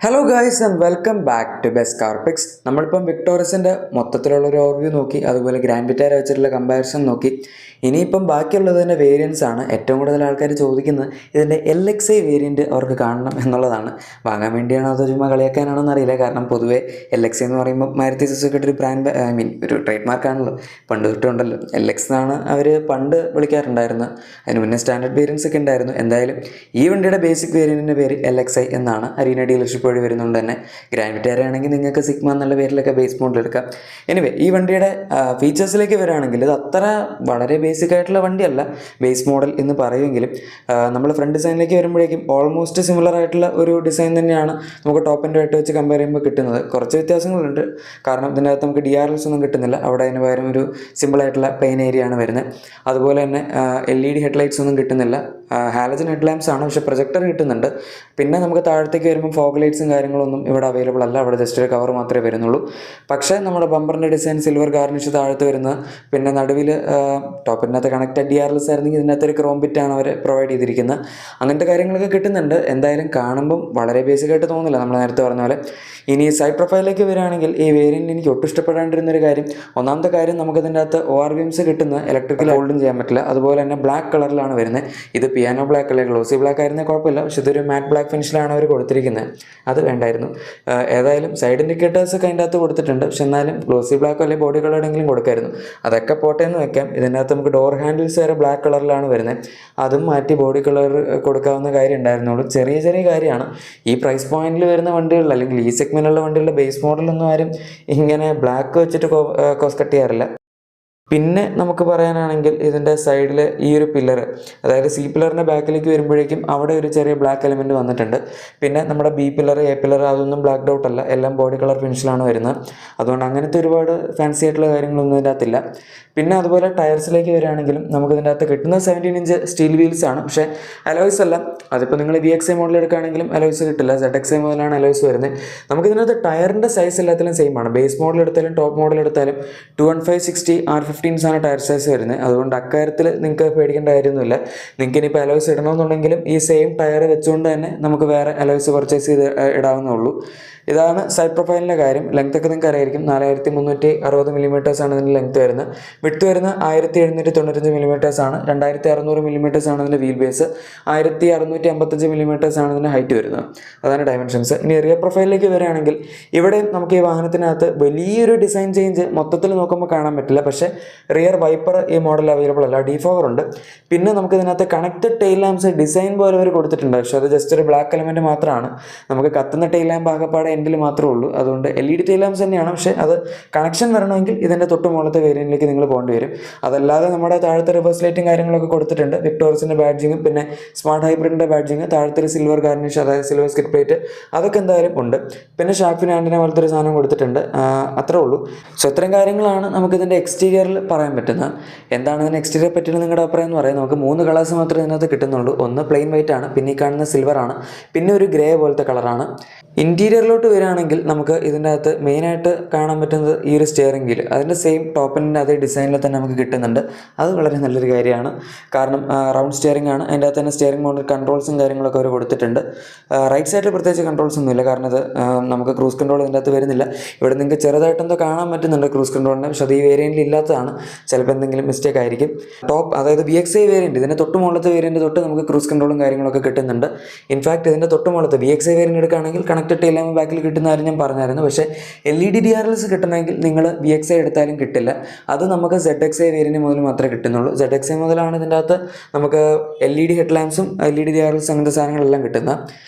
Hello guys and welcome back to best car picks. നമ്മളിപ്പം വിക്ടോറിയസിൻ്റെ മൊത്തത്തിലുള്ള ഒരു ഓവർവ്യൂ നോക്കി, അതുപോലെ ഗ്രാൻഡ് വിറ്റാര വെച്ചിട്ടുള്ള കമ്പാരിസൺ നോക്കി. ഇനിയിപ്പം ബാക്കിയുള്ളതിൻ്റെ വേരിയൻസ് ആണ്. ഏറ്റവും കൂടുതൽ ആൾക്കാർ ചോദിക്കുന്നത് ഇതിൻ്റെ LXi വേരിയൻറ്റ് അവർക്ക് കാണണം എന്നുള്ളതാണ്. വാങ്ങാൻ വേണ്ടിയാണോ അതോ ചുമ്മാ കളിയാക്കാനാണോ എന്നറിയില്ല. കാരണം പൊതുവേ LXi എന്ന് പറയുമ്പോൾ മാരുതി സുസുക്കിയുടെ ഒരു ബ്രാൻഡ്, ഒരു ട്രേഡ് മാർക്കാണല്ലോ. പണ്ട് തൊട്ടുണ്ടല്ലോ LX എന്നാണ് അവർ പണ്ട് വിളിക്കാറുണ്ടായിരുന്നത്. അതിന് മുന്നേ സ്റ്റാൻഡേർഡ് വേരിയൻസ് ഒക്കെ ഉണ്ടായിരുന്നു. എന്തായാലും ഈ വണ്ടിയുടെ ബേസിക് വേരിയൻറ്റിൻ്റെ പേര് LXi എന്നാണ്. അരീന ഡീലർഷിപ്പ് വഴി വരുന്നുണ്ട് തന്നെ. ഗ്രാൻഡ് വിറ്റാര ആണെങ്കിൽ നിങ്ങൾക്ക് സിഗ്മ എന്നുള്ള പേരിലൊക്കെ ബേസ് മോഡൽ എടുക്കാം. എനിവേ, ഈ വണ്ടിയുടെ ഫീച്ചേഴ്സിലേക്ക് വരികയാണെങ്കിൽ ഇത് അത്ര വളരെ ബേസിക് ആയിട്ടുള്ള വണ്ടിയല്ല. ബേസ് മോഡൽ എന്ന് പറയുമെങ്കിലും നമ്മൾ ഫ്രണ്ട് ഡിസൈനിലേക്ക് വരുമ്പോഴേക്കും ഓൾമോസ്റ്റ് സിമിലർ ആയിട്ടുള്ള ഒരു ഡിസൈൻ തന്നെയാണ് നമുക്ക് ടോപ്പ് ആൻഡ് ആയിട്ട് വെച്ച് കമ്പയർ ചെയ്യുമ്പോൾ കിട്ടുന്നത്. കുറച്ച് വ്യത്യാസങ്ങളുണ്ട്. കാരണം ഇതിൻ്റെ അകത്ത് നമുക്ക് DRLs ഒന്നും കിട്ടുന്നില്ല. അവിടെ അതിന് പകരം ഒരു സിമ്പിളായിട്ടുള്ള പ്ലെയിൻ ഏരിയ ആണ് വരുന്നത്. അതുപോലെ തന്നെ LED ഹെഡ്ലൈറ്റ്സ് ഒന്നും കിട്ടുന്നില്ല. ഹാലജൻ ഹെഡ് ലാംപ്സ് ആണ്, പക്ഷേ പ്രൊജക്ടർ കിട്ടുന്നുണ്ട്. പിന്നെ നമുക്ക് താഴത്തേക്ക് വരുമ്പോൾ ഫോഗ് ലൈറ്റ്സും കാര്യങ്ങളൊന്നും ഇവിടെ അവൈലബിൾ അല്ല. അവിടെ ജസ്റ്റ് ഒരു കവർ മാത്രമേ വരുന്നുള്ളൂ. പക്ഷേ നമ്മുടെ ബമ്പറിൻ്റെ ഡിസൈൻ സിൽവർ ഗാർണിഷ് താഴത്ത് വരുന്നത്. പിന്നെ നടുവിൽ ടോപ്പിനകത്ത് കണക്റ്റഡ് DRLs ആയിരുന്നെങ്കിൽ ഇതിനകത്ത് ഒരു ക്രോം ബിറ്റാണ് അവർ പ്രൊവൈഡ് ചെയ്തിരിക്കുന്നത്. അങ്ങനത്തെ കാര്യങ്ങളൊക്കെ കിട്ടുന്നുണ്ട്. എന്തായാലും കാണുമ്പം വളരെ ബേസിക്കായിട്ട് തോന്നില്ല, നമ്മൾ നേരത്തെ പറഞ്ഞ പോലെ. ഇനി സൈഡ് പ്രൊഫൈലിലേക്ക് വരികയാണെങ്കിൽ ഈ വേരിയൻറ്റ് എനിക്ക് ഒട്ടും ഇഷ്ടപ്പെടാണ്ടിരുന്നൊരു കാര്യം, ഒന്നാമത്തെ കാര്യം നമുക്കിതിൻ്റെ അകത്ത് ORVMs കിട്ടുന്ന ഇലക്ട്രിക്കൽ ഹോൾഡും ചെയ്യാൻ പറ്റില്ല. അതുപോലെ തന്നെ ബ്ലാക്ക് കളറിലാണ് വരുന്നത്. ഇത് പിയാനോ ബ്ലാക്ക് അല്ലെ ഗ്ലോസി ബ്ലാക്ക് ആയിരുന്നേ കുഴപ്പമില്ല, പക്ഷെ ഇതൊരു മാറ്റ് ബ്ലാക്ക് ഫിനിഷിലാണ് അവർ കൊടുത്തിരിക്കുന്നത്. അത് വേണ്ടായിരുന്നു. ഏതായാലും സൈഡ് ഇൻഡിക്കേറ്റേഴ്സ് ഒക്കെ അതിൻ്റെ അകത്ത് കൊടുത്തിട്ടുണ്ട്. പക്ഷെ എന്നാലും ഗ്ലോസി ബ്ലാക്കോ അല്ലെങ്കിൽ ബോഡി കളറെങ്കിലും കൊടുക്കായിരുന്നു. അതൊക്കെ പോട്ടെ എന്ന് വെക്കാം. ഇതിൻ്റെ അകത്ത് നമുക്ക് ഡോർ ഹാൻഡിൽസ് വരെ ബ്ലാക്ക് കളറിലാണ് വരുന്നത്. അതും മാറ്റി ബോഡി കളർ കൊടുക്കാവുന്ന കാര്യം ഉണ്ടായിരുന്നുള്ളൂ. ചെറിയ ചെറിയ കാര്യമാണ്. ഈ പ്രൈസ് പോയിന്റിൽ വരുന്ന വണ്ടികളിൽ അല്ലെങ്കിൽ ഈ സെഗ്മെന്റിലുള്ള വണ്ടികളുടെ ബേസ് മോഡലൊന്നും ആരും ഇങ്ങനെ ബ്ലാക്ക് വെച്ചിട്ട് കോസ്റ്റ് കട്ട് ചെയ്യാറില്ല. പിന്നെ നമുക്ക് പറയാനാണെങ്കിൽ ഇതിൻ്റെ സൈഡിൽ ഈ ഒരു പില്ലർ, അതായത് C പില്ലറിൻ്റെ ബാക്കിലേക്ക് വരുമ്പോഴേക്കും അവിടെ ഒരു ചെറിയ ബ്ലാക്ക് എലിമെൻറ്റ് വന്നിട്ടുണ്ട്. പിന്നെ നമ്മുടെ B പില്ലർ, A പില്ലർ അതൊന്നും ബ്ലാക്ക് ഔട്ട് അല്ല, എല്ലാം ബോഡി കളർ ഫിനിഷിലാണ് വരുന്നത്. അതുകൊണ്ട് അങ്ങനത്തെ ഒരുപാട് ഫാൻസി ആയിട്ടുള്ള കാര്യങ്ങളൊന്നും ഇതിൻ്റെ അകത്തില്ല. പിന്നെ അതുപോലെ ടയർസിലേക്ക് വരികയാണെങ്കിലും നമുക്ക് ഇതിൻ്റെ അകത്ത് കിട്ടുന്ന 17 ഇഞ്ച് സ്റ്റീൽ വീൽസ് ആണ്. പക്ഷേ അലോയ്സ് അല്ല. അതിപ്പോൾ നിങ്ങൾ VXi മോഡൽ എടുക്കുകയാണെങ്കിലും അലോയ്സ് കിട്ടില്ല. ZXi മുതലാണ് അലോയ്സ് വരുന്നത്. നമുക്കിതിനകത്ത് ടയറിൻ്റെ സൈസ് എല്ലാത്തിലും സെയിം ആണ്. ബേസ് മോഡൽ എടുത്താലും ടോപ്പ് മോഡൽ എടുത്താലും 215/60 R15 ആണ് ടയർ സൈസ് വരുന്നത്. അതുകൊണ്ട് അക്കാര്യത്തിൽ നിങ്ങൾക്ക് പേടിക്കേണ്ട കാര്യമൊന്നുമില്ല. നിങ്ങൾക്ക് ഇനിയിപ്പോൾ അലോയ്സ് ഇടണമെന്നുണ്ടെങ്കിലും ഈ സെയിം ടയർ വെച്ചുകൊണ്ട് തന്നെ നമുക്ക് വേറെ അലോയ്സ് പർച്ചേസ് ചെയ്ത് ഇടാവുന്നുള്ളൂ. ഇതാണ് സൈഡ് പ്രൊഫൈലിൻ്റെ കാര്യം. ലെങ്ത് ഒക്കെ നിങ്ങൾക്ക് അറിയായിരിക്കും. 4360 മില്ലിമീറ്റേഴ്സാണ് ഇതിൻ്റെ ലെങ്ത് വരുന്നത്. വിഡ്ത്ത് വരുന്നത് 1795 മില്ലിമീറ്റേഴ്സാണ്. 2600 മില്ലിമീറ്റേഴ്സാണ് ഇതിൻ്റെ വീൽ ബേസ്. 1655 മില്ലിമീറ്റേഴ്സാണ് ഇതിൻ്റെ ഹൈറ്റ് വരുന്നത്. അതാണ് ഡയമെൻഷൻസ്. ഇനി റിയർ പ്രൊഫൈലിലേക്ക് വരികയാണെങ്കിൽ ഇവിടെ നമുക്ക് ഈ വാഹനത്തിനകത്ത് വലിയൊരു ഡിസൈൻ ചേഞ്ച് മൊത്തത്തിൽ നോക്കുമ്പോൾ കാണാൻ പറ്റില്ല. പക്ഷേ റിയർ വൈപ്പർ ഈ മോഡൽ അവൈലബിൾ അല്ല. ഡിഫോഗർ ഉണ്ട്. പിന്നെ നമുക്ക് ഇതിനകത്ത് കണക്റ്റഡ് ടെയിൽ ലാംപ്സ് ഡിസൈൻ പോലെ അവർ കൊടുത്തിട്ടുണ്ട്. പക്ഷേ അത് ജസ്റ്റ് ഒരു ബ്ലാക്ക് എലമെൻറ്റ് മാത്രമാണ്. നമുക്ക് കത്തുന്ന ടെയിൽ ലാമ്പ് ആകെപ്പാടെ എൻഡിൽ മാത്രമേ ഉള്ളൂ. അതുകൊണ്ട് LED ടെയിൽ ലാംപ്സ് തന്നെയാണ്. പക്ഷേ അത് കണക്ഷൻ വരണമെങ്കിൽ ഇതിൻ്റെ തൊട്ട് മുകളിലത്തെ വേരിയൻറ്റിലേക്ക് നിങ്ങൾ പോകേണ്ടി വരും. അതല്ലാതെ നമ്മുടെ താഴത്തെ റിവേഴ്സ് ലൈറ്റും കാര്യങ്ങളൊക്കെ കൊടുത്തിട്ടുണ്ട്. വിക്ടോറിയസിൻ്റെ ബാഡ്ജിങ്ങും പിന്നെ സ്മാർട്ട് ഹൈബ്രിഡിൻ്റെ ബാഡ്ജിങ്, താഴത്തെ സിൽവർ ഗാർണിഷ്, അതായത് സിൽവർ സ്കിറ്റ് പ്ലേറ്റ്, അതൊക്കെ എന്തായാലും ഉണ്ട്. പിന്നെ ഷാർപ്പിന് ആൻറ്റിന പോലത്തെ ഒരു സാധനം കൊടുത്തിട്ടുണ്ട്. അത്രേ ഉള്ളൂ. സോ ഇത്രയും കാര്യങ്ങളാണ് നമുക്കിതിൻ്റെ എക്സ്റ്റീരിയറിൽ പറയാൻ പറ്റുന്നത്. എന്താണ് ഇതിന് എക്സ്റ്റീരിയർ പറ്റിയുള്ള നിങ്ങളുടെ അഭിപ്രായം എന്ന് പറയാം. നമുക്ക് 3 കളേഴ്സ് മാത്രമേ ഇതിനകത്ത് കിട്ടുന്നുള്ളൂ. ഒന്ന് പ്ലെയിൻ വൈറ്റ് ആണ്, പിന്നെ ഈ കാണുന്ന സിൽവർ ആണ്, പിന്നെ ഒരു ഗ്രേ പോലത്തെ കളറാണ്. ഇൻറ്റീരിയറിലോട്ട് വരികയാണെങ്കിൽ നമുക്ക് ഇതിൻ്റെ അകത്ത് മെയിനായിട്ട് കാണാൻ പറ്റുന്നത് ഈ ഒരു സ്റ്റിയറിംഗ് വീൽ. അതിൻ്റെ സെയിം ടോപ്പിൻ്റെ അതേ ഡിസൈനിൽ തന്നെ നമുക്ക് കിട്ടുന്നുണ്ട്. അത് വളരെ നല്ലൊരു കാര്യമാണ്. കാരണം റൗണ്ട് സ്റ്റിയറിംഗ് ആണ്. അതിൻ്റെ അകത്ത് തന്നെ സ്റ്റിയറിംഗ് മോഡൽ കൺട്രോൾസും കാര്യങ്ങളൊക്കെ അവർ കൊടുത്തിട്ടുണ്ട്. റൈറ്റ് സൈഡിൽ പ്രത്യേകിച്ച് കൺട്രോൾസ് ഒന്നുമില്ല. കാരണം അത് നമുക്ക് ക്രൂസ് കൺട്രോൾ ഇതിൻ്റെ അകത്ത് വരുന്നില്ല. ഇവിടെ നിങ്ങൾക്ക് ചെറുതായിട്ടെന്തോ കാണാൻ പറ്റുന്നുണ്ട് ക്രൂസ് കൺട്രോളിനെ. പക്ഷേ അത് ഈ വേരിയൻറ്റിൽ ഇല്ലാത്തതാണ്. ചിലപ്പോൾ എന്തെങ്കിലും മിസ്റ്റേക്ക് ആയിരിക്കും. ടോപ്പ്, അതായത് VXi വേരിയൻറ്റ്, ഇതിൻ്റെ തൊട്ട് മുകളിലത്തെ വേരിയൻറ്റ് തൊട്ട് നമുക്ക് ക്രൂസ് കൺട്രോളും കാര്യങ്ങളൊക്കെ കിട്ടുന്നുണ്ട്. ഇൻഫാക്ട് ഇതിൻ്റെ തൊട്ട് മുകളിലത്തെ VXi വേരിയൻറ്റ് എടുക്കുകയാണെങ്കിൽ കണക്റ്റഡ് ടെയിൽ ലാമ്പ് ബാക്കിൽ കിട്ടുന്ന കാര്യം ഞാൻ പറഞ്ഞായിരുന്നു. പക്ഷേ LED DRLs കിട്ടണമെങ്കിൽ നിങ്ങൾ VXi എടുത്താലും കിട്ടില്ല. അത് നമുക്ക് ZXi വേരിയൻറ്റ് മുതൽ മാത്രമേ കിട്ടുന്നുള്ളൂ. ZXi മുതലാണ് ഇതിൻ്റെ അകത്ത് നമുക്ക് LED ഹെഡ് ലാംപ്സും LED DRLs അങ്ങനത്തെ സാധനങ്ങളെല്ലാം കിട്ടുന്നത്.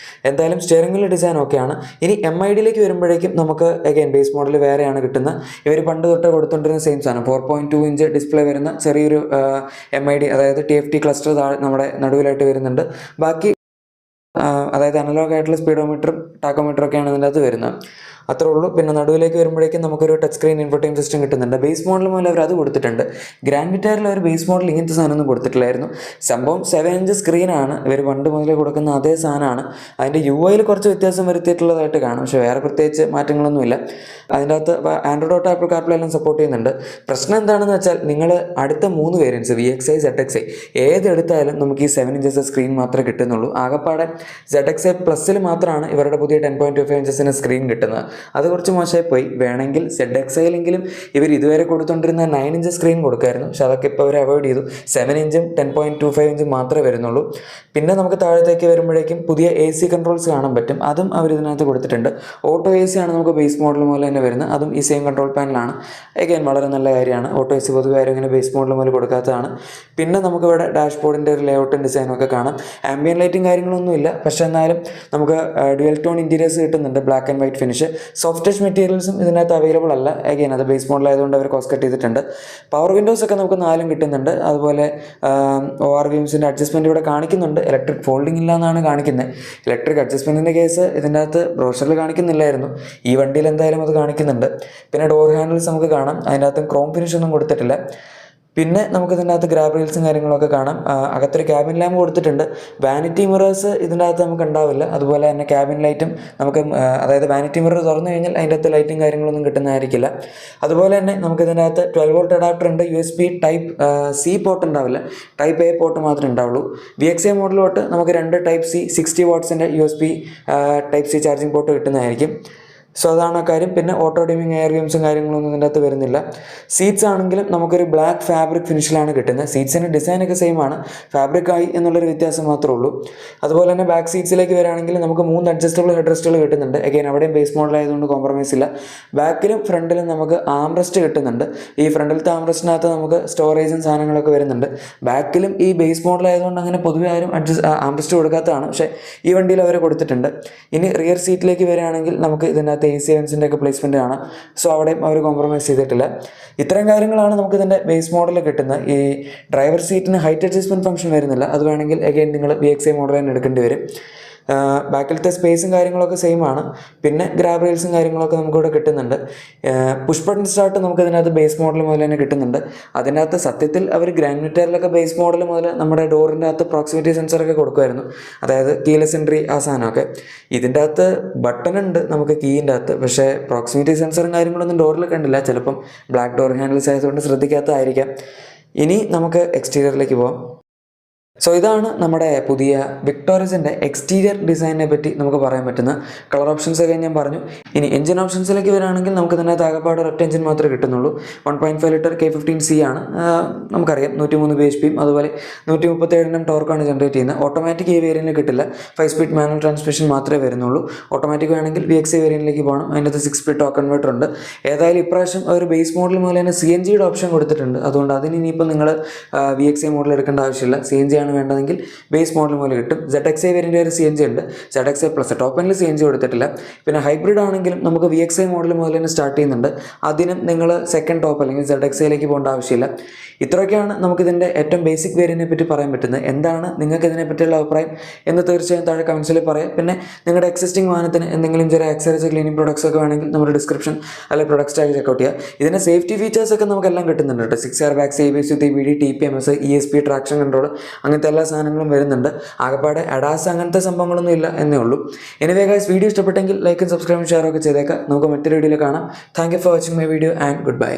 എന്തായാലും സ്റ്റിയറിംഗ് വീൽ ഡിസൈൻ ഓക്കെയാണ്. ഇനി MIDയിലേക്ക് വരുമ്പോഴേക്കും നമുക്ക് അഗൈൻ ബേസ് മോഡൽ വേറെയാണ് കിട്ടുന്നത്. ഇവർ പണ്ട് തൊട്ട് കൊടുത്തുകൊണ്ടിരുന്ന സെയിം സാധനം 4.2 ഇഞ്ച് ഡിസ്പ്ലേ വരുന്ന ചെറിയൊരു MID, അതായത് TFT ക്ലസ്റ്റർ നമ്മുടെ നടുവിലായിട്ട് വരുന്നുണ്ട്. ബാക്കി അതായത് അനലോഗ് ആയിട്ടുള്ള സ്പീഡോമീറ്ററും ടാക്കോമീറ്ററും ഒക്കെയാണ് ഇതിൻ്റെ അകത്ത് വരുന്നത്. അത്രേ ഉള്ളൂ. പിന്നെ നടുവിലേക്ക് വരുമ്പോഴേക്കും നമുക്കൊരു ടച്ച് സ്ക്രീൻ ഇൻഫോർടൈൻമെന്റ് സിസ്റ്റം കിട്ടുന്നുണ്ട്. ബേസ് മോഡൽ മുതൽ അവർ അത് കൊടുത്തിട്ടുണ്ട്. ഗ്രാൻഡ് വിറ്റാറിൽ ഒരു ബേസ് മോഡൽ ഇങ്ങനത്തെ സാധനമൊന്നും കൊടുത്തിട്ടില്ലായിരുന്നു. സംഭവം 7-inch സ്ക്രീനാണ്, ഇവർ പണ്ട് മുതലേ കൊടുക്കുന്ന അതേ സാധനമാണ്. അതിൻ്റെ UI കുറച്ച് വ്യത്യാസം വരുത്തിയിട്ടുള്ളതായിട്ട് കാണും, പക്ഷേ വേറെ പ്രത്യേകിച്ച് മാറ്റങ്ങളൊന്നുമില്ല. അതിൻ്റെ അകത്ത് ആൻഡ്രോയിഡ് ഓട്ടോ, ആപ്പിൾ കാർപ്ലേ എല്ലാം സപ്പോർട്ട് ചെയ്യുന്നുണ്ട്. പ്രശ്നം എന്താണെന്ന് വെച്ചാൽ നിങ്ങൾ അടുത്ത 3 വേരിയൻസ് VXi ZXi ഏതെടുത്താലും നമുക്ക് ഈ 7 inches സ്ക്രീൻ മാത്രമേ കിട്ടുന്നുള്ളൂ. ആകപ്പാടെ ZXi പ്ലസ്സിൽ മാത്രമാണ് ഇവരുടെ പുതിയ 10.25 inches സ്ക്രീൻ കിട്ടുന്നത്. അത് കുറച്ച് മോശമായി പോയി. വേണമെങ്കിൽ ZXiലെങ്കിലും ഇവർ ഇതുവരെ കൊടുത്തുകൊണ്ടിരുന്ന 9 inch സ്ക്രീൻ കൊടുക്കുമായിരുന്നു, പക്ഷെ അതൊക്കെ ഇപ്പോൾ അവർ അവോയ്ഡ് ചെയ്തു. 7 inchും 10.25 inchും മാത്രമേ വരുന്നുള്ളൂ. പിന്നെ നമുക്ക് താഴത്തേക്ക് വരുമ്പോഴേക്കും പുതിയ AC കൺട്രോൾസ് കാണാൻ പറ്റും, അതും അവർ ഇതിനകത്ത് കൊടുത്തിട്ടുണ്ട്. ഓട്ടോ AC ആണ് നമുക്ക് ബേസ് മോഡൽ പോലെ തന്നെ വരുന്നത്, അതും ഈ സെയിം കൺട്രോൾ പാനലാണ്. അഗൈൻ വളരെ നല്ല കാര്യമാണ്. ഓട്ടോ AC പൊതുവെ ആരും ഇങ്ങനെ ബേസ് മോഡൽ പോലെ കൊടുക്കാത്തതാണ്. പിന്നെ നമുക്കിവിടെ ഡാഷ്ബോർഡിൻ്റെ ഒരു ലേഔട്ടും ഡിസൈനും ഒക്കെ കാണാം. ആംബിയൻ ലൈറ്റും കാര്യങ്ങളൊന്നുമില്ല, പക്ഷേ എന്നാലും നമുക്ക് ഡ്യുവൽ ടോൺ ഇൻറ്റീരിയേഴ്സ് കിട്ടുന്നുണ്ട്, black and white finish. Soft touch മെറ്റീരിയൽസും ഇതിനകത്ത് അവൈലബിൾ അല്ല. അഗൈൻ അത് ബേസ് മോഡൽ ആയതുകൊണ്ട് അവർ കോസ്റ്റ് കട്ട് ചെയ്തിട്ടുണ്ട്. പവർ വിൻഡോസ് ഒക്കെ നമുക്ക് 4 കിട്ടുന്നുണ്ട്. അതുപോലെ ORVMസിൻ്റെ അഡ്ജസ്റ്റ്മെൻറ്റ് ഇവിടെ കാണിക്കുന്നുണ്ട്. ഇലക്ട്രിക് ഫോൾഡിംഗ് ഇല്ല എന്നാണ് കാണിക്കുന്നത്. ഇലക്ട്രിക് അഡ്ജസ്റ്റ്മെൻറ്റിൻ്റെ കേസ് ഇതിൻ്റെ അകത്ത് ബ്രോഷറിൽ കാണിക്കുന്നില്ലായിരുന്നു, ഈ വണ്ടിയിൽ എന്തായാലും അത് കാണിക്കുന്നുണ്ട്. പിന്നെ ഡോർ ഹാൻഡിൽസ് നമുക്ക് കാണാം, അതിൻ്റെ അകത്ത് ക്രോം ഫിനിഷ് ഒന്നും കൊടുത്തിട്ടില്ല. പിന്നെ നമുക്ക് ഇതിൻ്റെ അകത്ത് ഗ്രാബ് റീൽസും കാര്യങ്ങളൊക്കെ കാണാം. അകത്തൊരു ക്യാബിൻ ലാമ്പ് കൊടുത്തിട്ടുണ്ട്. വാനിറ്റി മിറേഴ്സ് ഇതിൻ്റെ അകത്ത് നമുക്ക് ഉണ്ടാവില്ല. അതുപോലെ തന്നെ ക്യാബിൻ ലൈറ്റും നമുക്ക്, അതായത് വാനിറ്റി മിറർ തുറന്നു കഴിഞ്ഞാൽ അതിൻ്റെ അകത്ത് ലൈറ്റും കാര്യങ്ങളൊന്നും കിട്ടുന്നതായിരിക്കില്ല. അതുപോലെ തന്നെ നമുക്ക് ഇതിൻ്റെ അകത്ത് 12 volt അഡാപ്റ്റർ ഉണ്ട്. USB ടൈപ്പ് C പോർട്ട് ഉണ്ടാവില്ല, ടൈപ്പ് A പോർട്ട് മാത്രമേ ഉണ്ടാവുള്ളൂ. VXi മോഡൽ തൊട്ട് നമുക്ക് 2 type C 60 wattsൻ്റെ USB type C charging port കിട്ടുന്നതായിരിക്കും. സോ അതാണ് ആ കാര്യം. പിന്നെ ഓട്ടോ ഡിമിങ് എയർ വീംസും കാര്യങ്ങളൊന്നും ഇതിൻ്റെ അകത്ത് വരുന്നില്ല. സീറ്റ്സ് ആണെങ്കിലും നമുക്കൊരു ബ്ലാക്ക് ഫാബ്രിക് ഫിനിഷിലാണ് കിട്ടുന്നത്. സീറ്റ്സിൻ്റെ ഡിസൈനൊക്കെ സെയിം ആണ്, ഫാബ്രിക് ആയി എന്നുള്ളൊരു വ്യത്യാസം മാത്രമേ ഉള്ളൂ. അതുപോലെ തന്നെ ബാക്ക് സീറ്റ്സിലേക്ക് വരികയാണെങ്കിൽ നമുക്ക് 3 അഡ്ജസ്റ്റബിൾ ഹെഡ് റെസ്റ്റുകൾ കിട്ടുന്നുണ്ട്. അഗൈൻ അവിടെയും ബേസ് മോഡൽ ആയതുകൊണ്ട് കോംപ്രമൈസ് ഇല്ല. ബാക്കിലും ഫ്രണ്ടിലും നമുക്ക് ആംറസ്റ്റ് കിട്ടുന്നുണ്ട്. ഈ ഫ്രണ്ടിലത്തെ ആംറസ്റ്റിനകത്ത് നമുക്ക് സ്റ്റോറേജും സാധനങ്ങളൊക്കെ വരുന്നുണ്ട്. ബാക്കിലും ഈ ബേസ് മോഡൽ ആയതുകൊണ്ട് അങ്ങനെ പൊതുവെ ആരും ആംറസ്റ്റ് കൊടുക്കാത്തതാണ്, പക്ഷേ ഈ വണ്ടിയിൽ അവർ കൊടുത്തിട്ടുണ്ട്. ഇനി റിയർ സീറ്റിലേക്ക് വരികയാണെങ്കിൽ നമുക്ക് ഇതിനകത്ത് AC വെൻസിൻ്റെ ഒക്കെ പ്ലേസ്മെൻറ്റ് കാണാം. സോ അവിടെയും അവർ കോംപ്രമൈസ് ചെയ്തിട്ടില്ല. ഇത്തരം കാര്യങ്ങളാണ് നമുക്ക് ഇതിൻ്റെ ബേസ് മോഡലിൽ കിട്ടുന്നത്. ഈ ഡ്രൈവർ സീറ്റിന് ഹൈറ്റ് അഡ്ജസ്റ്റ്മെൻറ്റ് ഫംഗ്ഷൻ വരുന്നില്ല, അത് വേണമെങ്കിൽ അഗൈൻ നിങ്ങൾ VXi മോഡൽ തന്നെ എടുക്കേണ്ടി വരും. ബാക്കിലത്തെ സ്പേസും കാര്യങ്ങളൊക്കെ സെയിം ആണ്. പിന്നെ ഗ്രാബ് റെയിൽസും കാര്യങ്ങളൊക്കെ നമുക്കിവിടെ കിട്ടുന്നുണ്ട്. പുഷ് ബട്ടൺ സ്റ്റാർട്ട് നമുക്ക് ഇതിനകത്ത് ബേസ് മോഡൽ മുതൽ തന്നെ കിട്ടുന്നുണ്ട്. അതിനകത്ത് സത്യത്തിൽ അവർ ഗ്രാൻഡ് വിറ്റാറിലൊക്കെ ബേസ് മോഡൽ മുതൽ നമ്മുടെ ഡോറിൻ്റെ അകത്ത് പ്രോക്സിമിറ്റി സെൻസറൊക്കെ കൊടുക്കുമായിരുന്നു, അതായത് കീലെസ് എൻട്രി ആ സാധനമൊക്കെ. ഇതിൻ്റെ അകത്ത് ബട്ടൺ ഉണ്ട് നമുക്ക് കീയിൻ്റെ അകത്ത്, പക്ഷേ പ്രോക്സിമിറ്റി സെൻസറും കാര്യങ്ങളൊന്നും ഡോറിൽ കണ്ടില്ല. ചിലപ്പം ബ്ലാക്ക് ഡോർ ഹാൻഡിൽസ് ആയതുകൊണ്ട് ശ്രദ്ധിക്കാത്തതായിരിക്കാം. ഇനി നമുക്ക് എക്സ്റ്റീരിയറിലേക്ക് പോകാം. സോ ഇതാണ് നമ്മുടെ പുതിയ വിക്ടോറിയസിൻ്റെ എക്സ്റ്റീരിയർ ഡിസൈനിനെ പറ്റി നമുക്ക് പറയാൻ പറ്റുന്ന കളർ ഓപ്ഷൻസൊക്കെ ഞാൻ പറഞ്ഞു. ഇനി എഞ്ചിൻ ഓപ്ഷൻസിലേക്ക് വരികയാണെങ്കിൽ നമുക്ക് തന്നെ താകപ്പാട് ഒറ്റ എഞ്ചിൻ മാത്രമേ കിട്ടുന്നുള്ളൂ. 1.5 ലിറ്റർ K15C ആണ്. നമുക്കറിയാം 103 bhp, അതുപോലെ 137 Nm ടോർക്കാണ് ജനറേറ്റ് ചെയ്യുന്നത്. ഓട്ടോമാറ്റിക് ഈ വേരിയൻറ്റിൽ കിട്ടില്ല, 5 സ്പീഡ് മാനുവൽ ട്രാൻസ്മിഷൻ മാത്രമേ വരുന്നുള്ളൂ. ഓട്ടോമാറ്റിക് വേണമെങ്കിൽ VXi വേരിയൻറ്റിലേക്ക് പോകണം. അതിനകത്ത് 6 സ്പീഡ് ടോർക്ക് കൺവേർട്ടർ ഉണ്ട്. ഏതായാലും ഇപ്രാവശ്യം ഒരു ബേസ് മോഡൽ മുതൽ തന്നെ CNGയുടെ ഓപ്ഷൻ കൊടുത്തിട്ടുണ്ട്. അതുകൊണ്ട് അതിന് ഇനിയിപ്പോൾ നിങ്ങൾ VXi മോഡൽ എടുക്കേണ്ട ആവശ്യമില്ല. CNG ആണ് വേണ്ടതെങ്കിൽ ബേസ് മോഡൽ പോലെ കിട്ടും. ZXi വേരിയൻ്റ് ഒരു CNG ഉണ്ട്, ZXi പ്ലസ് ടോപ്പ് എൻഡിൽ CNG കൊടുത്തിട്ടില്ല. പിന്നെ ഹൈബ്രിഡ് ആണെങ്കിലും നമുക്ക് VXi മോഡൽ മുതൽ തന്നെ സ്റ്റാർട്ട് ചെയ്യുന്നുണ്ട്. അതിനും നിങ്ങൾ സെക്കൻഡ് ടോപ്പ് അല്ലെങ്കിൽ ZXiയിലേക്ക് പോകേണ്ട ആവശ്യമില്ല. ഇത്രയൊക്കെയാണ് നമുക്കിതിൻ്റെ ഏറ്റവും ബേസിക് വേരിയൻറ്റിനെ പറ്റി പറയാൻ പറ്റുന്നത്. എന്താണ് നിങ്ങൾക്ക് ഇതിനെ പറ്റിയുള്ള അഭിപ്രായം എന്ന് തീർച്ചയായും താഴെ കമൻസിൽ പറയാം. പിന്നെ നിങ്ങളുടെ എക്സിസ്റ്റിംഗ് വാഹനത്തിന് എന്തെങ്കിലും ചെറിയ ആക്സസറീസ് ക്ലീനിങ് പ്രൊഡക്ട്സ് ഒക്കെ വേണമെങ്കിൽ നമ്മുടെ ഡിസ്ക്രിപ്ഷൻ അല്ലെങ്കിൽ പ്രൊഡക്ട്സ് ടാഗ് ചെക്കൗട്ട് ചെയ്യുക. ഇതിൻ്റെ സേഫ്റ്റി ഫീച്ചേഴ്സൊക്കെ നമുക്കെല്ലാം കിട്ടുന്നുണ്ട്. 6 air bags, ABS, EBD, TPMS, ESP, traction control, അങ്ങനത്തെ എല്ലാ സാധനങ്ങളും വരുന്നുണ്ട്. ആകപ്പാടെ അഡാസ് അങ്ങനത്തെ സംഭവങ്ങളൊന്നും ഇല്ല എന്നേ ഉള്ളൂ. എനിവേ ഗൈസ്, വീഡിയോ ഇഷ്ടപ്പെട്ടെങ്കിൽ ലൈക്കും സബ്സ്ക്രൈബും ഷെയർ ഒക്കെ ചെയ്തേക്കാം. നമുക്ക് മറ്റൊരു വീഡിയോയിൽ കാണാം. Thank you for watching my video and good bye.